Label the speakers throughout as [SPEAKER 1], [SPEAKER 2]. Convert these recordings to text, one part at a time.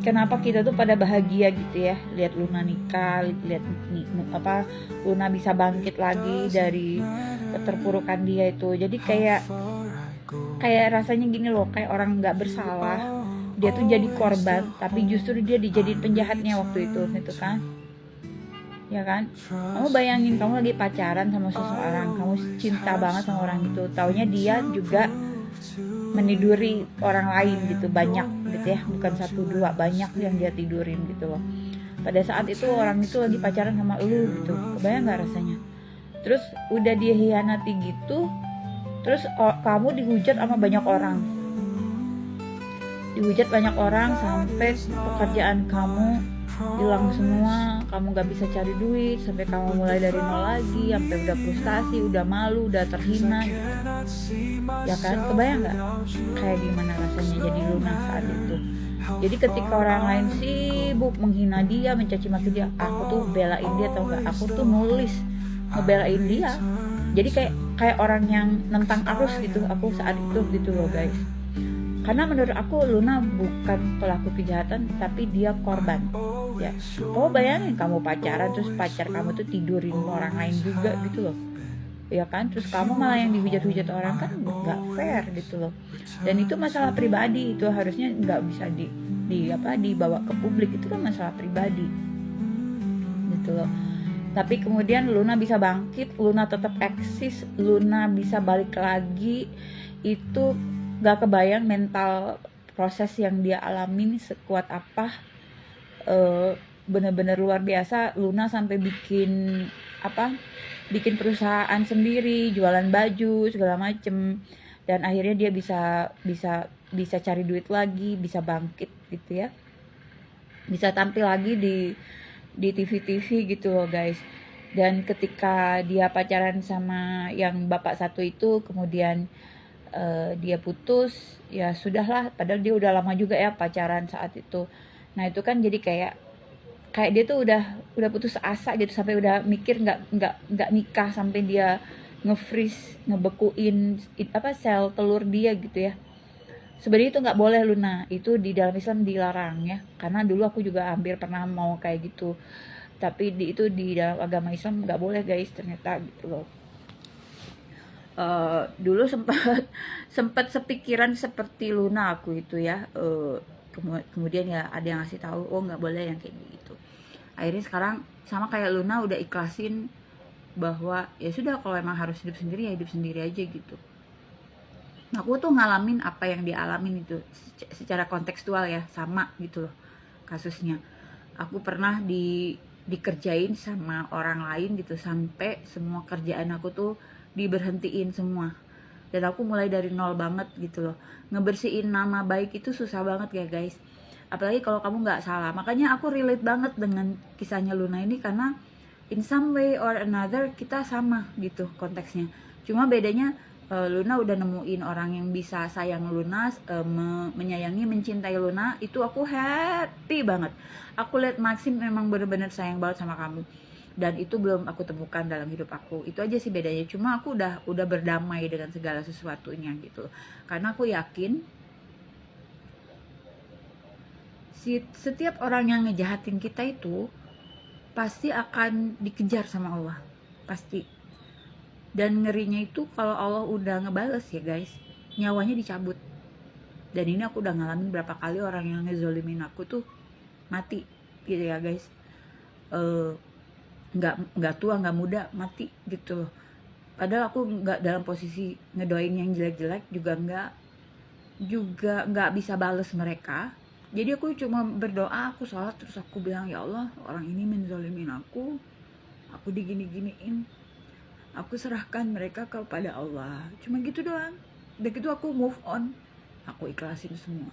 [SPEAKER 1] kenapa kita tuh pada bahagia gitu ya, lihat Luna nikah, lihat Luna bisa bangkit lagi dari keterpurukan dia itu. Jadi kayak rasanya gini loh, kayak orang nggak bersalah, dia tuh jadi korban, tapi justru dia dijadiin penjahatnya waktu itu gitu kan. Ya kan, kamu bayangin kamu lagi pacaran sama seseorang, kamu cinta banget sama orang itu, taunya dia juga meniduri orang lain gitu, banyak gitu ya, bukan satu dua, banyak yang dia tidurin gitu loh. Pada saat itu orang itu lagi pacaran sama lu gitu, kebayang nggak rasanya? Terus udah dia hianati gitu, terus kamu dihujat sama banyak orang, sampai pekerjaan kamu hilang semua, kamu gak bisa cari duit, sampai kamu mulai dari nol lagi, sampai udah frustasi, udah malu, udah terhina gitu. Ya kan, kebayang gak kayak gimana rasanya jadi Luna saat itu? Jadi ketika orang lain sibuk menghina dia, mencaci maki dia, aku tuh belain dia, tau gak, aku tuh nulis ngebelain dia. Jadi kayak orang yang nentang arus gitu aku saat itu gitu loh guys. Karena menurut aku Luna bukan pelaku kejahatan, tapi dia korban. Ya, kamu bayangin kamu pacaran, terus pacar kamu tuh tidurin orang lain juga gitu loh. Ya kan, terus kamu malah yang dihujat-hujat orang, kan nggak fair gitu loh. Dan itu masalah pribadi, itu harusnya nggak bisa dibawa ke publik, itu kan masalah pribadi gitu loh. Tapi kemudian Luna bisa bangkit, Luna tetap eksis, Luna bisa balik lagi. Itu gak kebayang mental proses yang dia alamin sekuat apa. Bener-bener luar biasa. Luna sampai bikin perusahaan sendiri, jualan baju segala macem, dan akhirnya dia bisa cari duit lagi, bisa bangkit gitu ya, bisa tampil lagi di TV-TV gitu loh guys. Dan ketika dia pacaran sama yang bapak satu itu, kemudian dia putus, ya sudahlah, padahal dia udah lama juga ya pacaran saat itu. Nah itu kan jadi kayak dia tuh udah putus asa gitu, sampai udah mikir nggak nikah, sampai dia nge-freeze, ngebekuin sel telur dia gitu ya. Sebenarnya itu nggak boleh Luna, itu di dalam Islam dilarang ya, karena dulu aku juga hampir pernah mau kayak gitu, tapi itu di dalam agama Islam nggak boleh guys ternyata gitu loh. Dulu sempat sepikiran seperti Luna aku itu ya. Kemudian ya ada yang ngasih tahu, oh nggak boleh yang kayak gitu. Akhirnya sekarang sama kayak Luna, udah ikhlasin bahwa ya sudah, kalau emang harus hidup sendiri ya hidup sendiri aja gitu. Aku tuh ngalamin apa yang dialamin itu secara kontekstual ya, sama gitu loh kasusnya. Aku pernah dikerjain sama orang lain gitu, sampai semua kerjaan aku tuh diberhentiin semua, dan aku mulai dari nol banget gitu loh. Ngebersihin nama baik itu susah banget ya guys, apalagi kalau kamu nggak salah. Makanya aku relate banget dengan kisahnya Luna ini, karena in some way or another kita sama gitu konteksnya. Cuma bedanya Luna udah nemuin orang yang bisa sayang Luna, menyayangi, mencintai Luna. Itu aku happy banget. Aku lihat Maxim memang bener-bener sayang banget sama kamu, dan itu belum aku temukan dalam hidup aku. Itu aja sih bedanya. Cuma aku udah berdamai dengan segala sesuatunya gitu, karena aku yakin setiap orang yang ngejahatin kita itu pasti akan dikejar sama Allah, pasti. Dan ngerinya itu kalau Allah udah ngebales ya guys, nyawanya dicabut. Dan ini aku udah ngalamin berapa kali orang yang ngezolimin aku tuh mati gitu ya guys. Nggak tua nggak muda, mati gitu. Padahal aku nggak dalam posisi ngedoain yang jelek-jelek, juga nggak bisa bales mereka. Jadi aku cuma berdoa, aku sholat, terus aku bilang, ya Allah, orang ini menzolimin aku digini-giniin, aku serahkan mereka kepada Allah. Cuma gitu doang. Udah gitu aku move on, aku ikhlasin semua.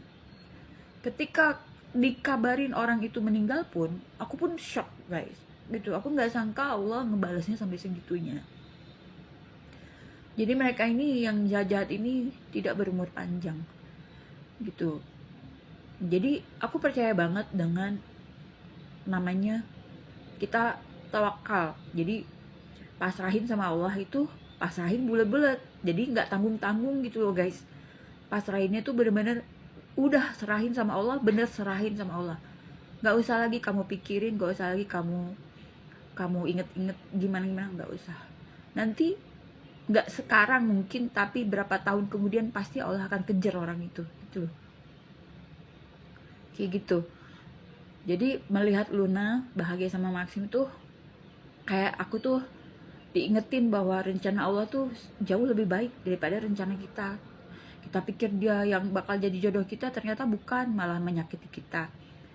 [SPEAKER 1] Ketika dikabarin orang itu meninggal pun, aku pun shock guys gitu. Aku nggak sangka Allah ngebalasnya sampai segitunya. Jadi mereka ini yang jahat ini tidak berumur panjang gitu. Jadi aku percaya banget dengan namanya kita tawakal. Jadi pasrahin sama Allah itu, pasrahin bulat-bulat. Jadi nggak tanggung-tanggung gitu loh guys. Pasrahinnya tuh bener-bener udah serahin sama Allah, bener serahin sama Allah. Nggak usah lagi kamu pikirin, nggak usah lagi kamu inget-inget gimana, nggak usah. Nanti nggak sekarang mungkin, tapi berapa tahun kemudian pasti Allah akan kejar orang itu, gitu. Kayak gitu. Jadi melihat Luna bahagia sama Maxim tuh kayak aku tuh diingetin bahwa rencana Allah tuh jauh lebih baik daripada rencana kita. Kita pikir dia yang bakal jadi jodoh kita, ternyata bukan, malah menyakiti kita.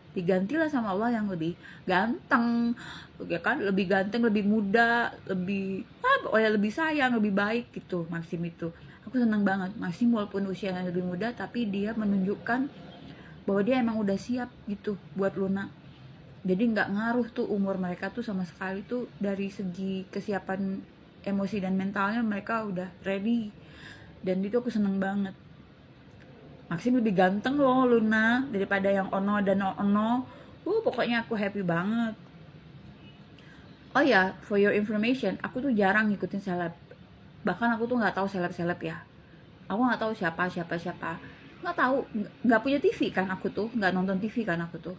[SPEAKER 1] Digantilah sama Allah yang lebih ganteng, ya kan, lebih ganteng, lebih muda, lebih lebih sayang, lebih baik gitu. Maxim itu aku senang banget. Maxim walaupun usianya lebih muda, tapi dia menunjukkan bahwa dia emang udah siap gitu buat Luna. Jadi nggak ngaruh tuh umur mereka tuh sama sekali tuh, dari segi kesiapan emosi dan mentalnya mereka udah ready. Dan itu aku seneng banget. Maxim lebih ganteng loh Luna daripada yang Ono dan Ono. Pokoknya aku happy banget. Oh ya, for your information, aku tuh jarang ngikutin seleb. Bahkan aku tuh nggak tahu seleb-seleb ya. Aku nggak tahu siapa. Nggak tahu, nggak punya TV kan aku tuh, nggak nonton TV kan aku tuh.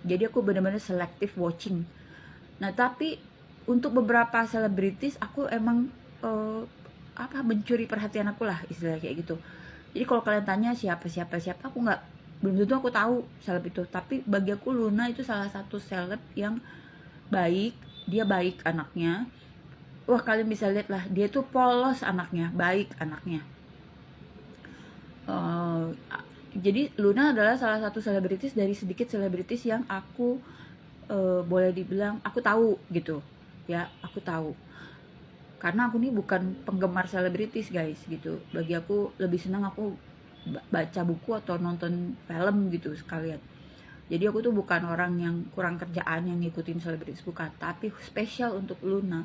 [SPEAKER 1] Jadi aku bener-bener selective watching. Nah tapi untuk beberapa selebritis aku emang mencuri perhatian aku lah, istilahnya kayak gitu. Jadi kalau kalian tanya siapa, aku nggak, belum tentu aku tahu seleb itu. Tapi bagi aku Luna itu salah satu seleb yang baik. Dia baik anaknya. Wah, kalian bisa lihat lah, dia tuh polos anaknya, baik anaknya. Jadi Luna adalah salah satu selebritis dari sedikit selebritis yang aku boleh dibilang aku tahu gitu ya, aku tahu. Karena aku nih bukan penggemar selebritis guys gitu. Bagi aku lebih senang aku baca buku atau nonton film gitu sekalian. Jadi aku tuh bukan orang yang kurang kerjaan yang ngikutin selebritis, bukan. Tapi spesial untuk Luna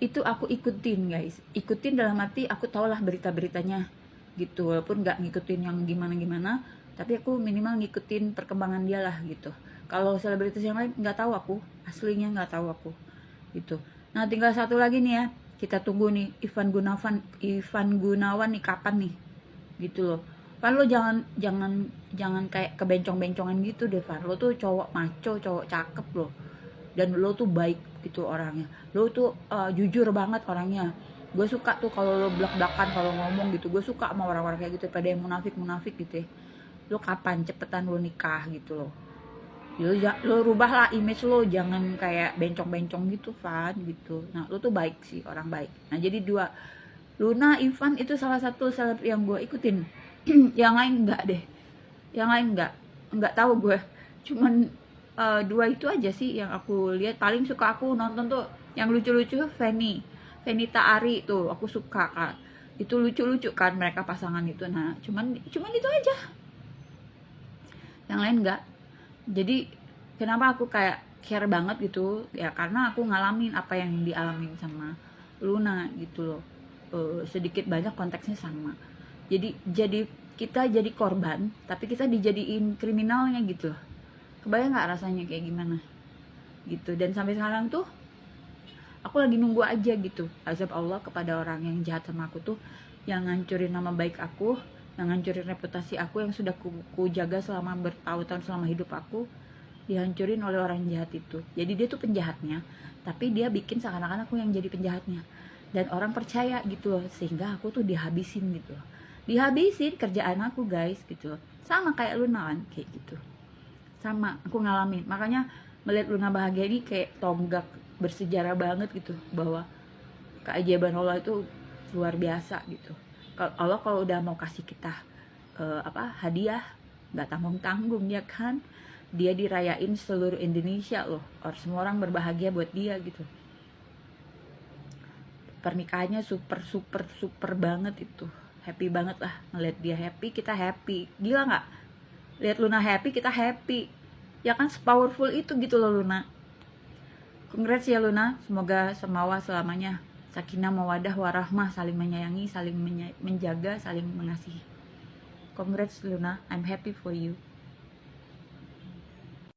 [SPEAKER 1] itu aku ikutin guys. Ikutin dalam arti aku tahulah berita-beritanya gitu. Walaupun nggak ngikutin yang gimana-gimana, tapi aku minimal ngikutin perkembangan dia lah gitu. Kalau selebritis yang lain nggak tahu aku, aslinya nggak tahu aku gitu. Nah tinggal satu lagi nih ya, kita tunggu nih Ivan Gunawan nih kapan nih gitu loh. Kan lo jangan kayak kebencong-bencongan gitu deh Van. Lo tuh cowok maco, cowok cakep loh, dan lo tuh baik gitu orangnya. Lo tuh jujur banget orangnya. Gue suka tuh kalau lo belak-belakan kalau ngomong gitu. Gue suka sama orang-orang kayak gitu, pada yang munafik gitu ya. Lo kapan cepetan lo nikah gitu loh. Lo rubahlah image lo, jangan kayak bencong-bencong gitu Van gitu. Nah lo tuh baik sih, orang baik. Nah jadi dua, Luna, Ivan itu salah satu seleb yang gue ikutin. Yang lain enggak deh, yang lain enggak tahu gue. Cuman dua itu aja sih yang aku lihat. Paling suka aku nonton tuh yang lucu-lucu, Fenita Ari tuh aku suka kan. Itu lucu-lucu kan mereka pasangan itu. Nah cuman itu aja, yang lain enggak. Jadi kenapa aku kayak care banget gitu ya, karena aku ngalamin apa yang dialamin sama Luna gitu loh. Sedikit banyak konteksnya sama. Jadi kita jadi korban, tapi kita dijadiin kriminalnya gitu loh. Kebayang nggak rasanya kayak gimana gitu. Dan sampai sekarang tuh aku lagi nunggu aja gitu azab Allah kepada orang yang jahat sama aku tuh, yang ngancurin nama baik aku, yang ngancurin reputasi aku yang sudah ku jaga selama bertahun-tahun selama hidup aku, dihancurin oleh orang jahat itu. Jadi dia tuh penjahatnya, tapi dia bikin seakan-akan aku yang jadi penjahatnya, dan orang percaya gitu loh, sehingga aku tuh dihabisin gitu loh. Dihabisin kerjaan aku guys gitu loh. Sama kayak Luna kan, kayak gitu. Sama, aku ngalamin. Makanya melihat Luna bahagia ini kayak tonggak bersejarah banget gitu, bahwa keajaiban Allah itu luar biasa gitu. Allah kalau udah mau kasih kita hadiah, nggak tanggung-tanggung ya kan. Dia dirayain seluruh Indonesia loh, semua orang berbahagia buat dia gitu. Pernikahannya super banget itu, happy banget lah. Ngeliat dia happy, kita happy. Gila nggak? Lihat Luna happy, kita happy ya kan. Powerful itu gitu loh Luna. Congrats ya Luna, semoga semawa selamanya. Sakinah mawadah warahmah, saling menyayangi, saling menjaga, saling mengasihi. Congrats Luna, I'm happy for you.